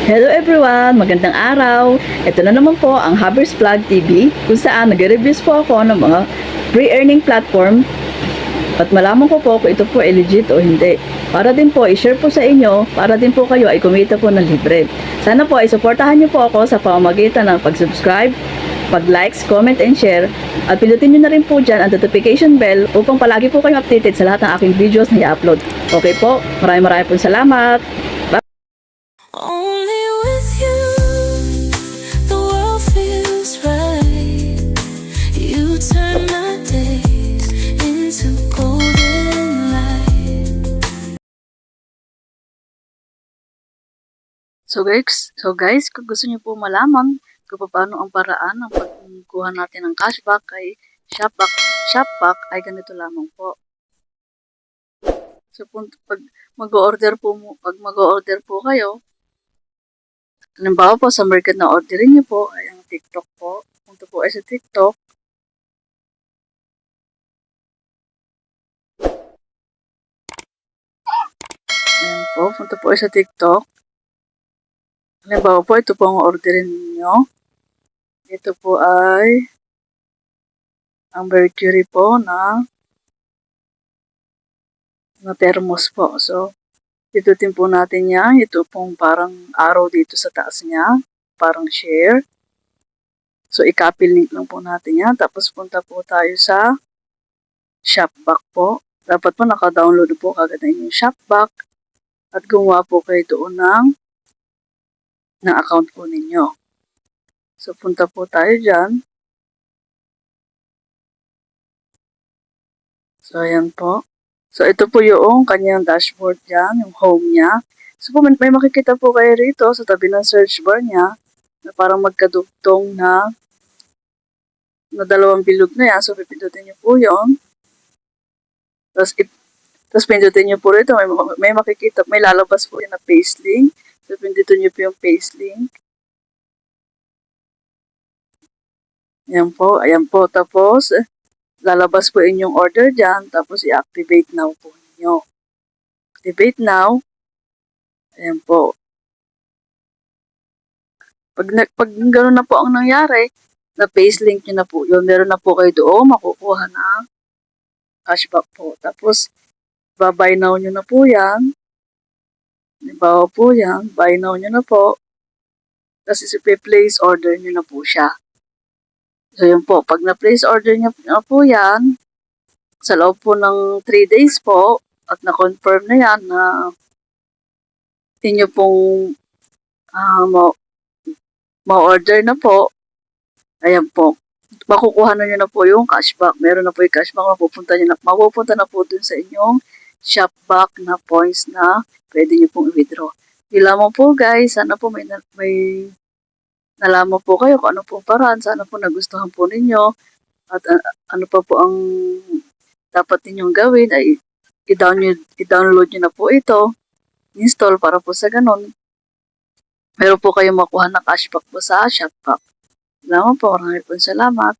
Hello everyone! Magandang araw! Ito na naman po ang Habers Vlog TV kung saan nag-reviews po ako ng mga pre-earning platform at malaman ko po kung ito po ay legit o hindi. Para din po i-share po sa inyo, para din po kayo ay kumita po ng libre. Sana po ay suportahan niyo po ako sa pamamagitan ng pag-subscribe, pag-likes, comment, and share. At pindutin niyo na rin po dyan ang notification bell upang palagi po kayong updated sa lahat ng aking videos na i-upload. Okay po, maraming po salamat! Only with you, the world feels right. You turn my days into golden light. So guys, kung gusto niyo po malaman kung paano ang paraan ng pagkuha natin ng cashback kay Shopback ay ganito lamang po. So pag mag-order po kayo, halimbawa po sa market na orderin niyo po ay ang TikTok po. Punta po ay sa TikTok. Ayan po, punta po ay sa TikTok. Halimbawa po, ito po ang orderin niyo. Ito po ay ang Mercury po na thermos po. So, itutin po natin yan. Ito pong parang arrow dito sa taas niya. Parang share. So, i-copy link lang po natin yan. Tapos, punta po tayo sa Shopback po. Dapat po naka-download po kagad na yung Shopback. At gumawa po kayo doon ng account po ninyo. So, punta po tayo dyan. So, ayan po. So, ito po yung kanyang dashboard dyan, yung home niya. So, may makikita po kayo rito sa tabi ng search bar niya na parang magkadugtong na dalawang bilog na yan. So, pipindutin niyo po yun. Tapos pindutin niyo po rito. May makikita, may lalabas po yun na paste link. So, pindutin niyo po yung paste link. Ayan po, ayan po. Tapos, lalabas po inyong order dyan, tapos i-activate now po ninyo. Activate now. Ayan po. Pag gano'n na po ang nangyari, na paste link nyo na po yun, meron na po kayo doon, makukuha na cashback po. Tapos, buy now nyo na po yan. Halimbawa po yan, buy now nyo na po. Tapos, i-place order nyo na po siya. So, yun po. Pag na-place order nyo na po yan, sa loob po ng 3 days po, at na-confirm na yan na inyo pong ma-order na po, ayan po, makukuha na nyo na po yung cashback. Meron na po yung cashback, mapupunta na po dun sa inyong Shopback na points na pwede nyo pong i-withdraw. Yun lamang po guys, sana po may nalaman po kayo kung ano po paraan, sana po nagustuhan po ninyo, at ano pa po ang dapat ninyong gawin ay i-download nyo na po ito, install para po sa ganun, meron po kayong makuha na cashback po sa Shopback. Salamat po, maraming po salamat.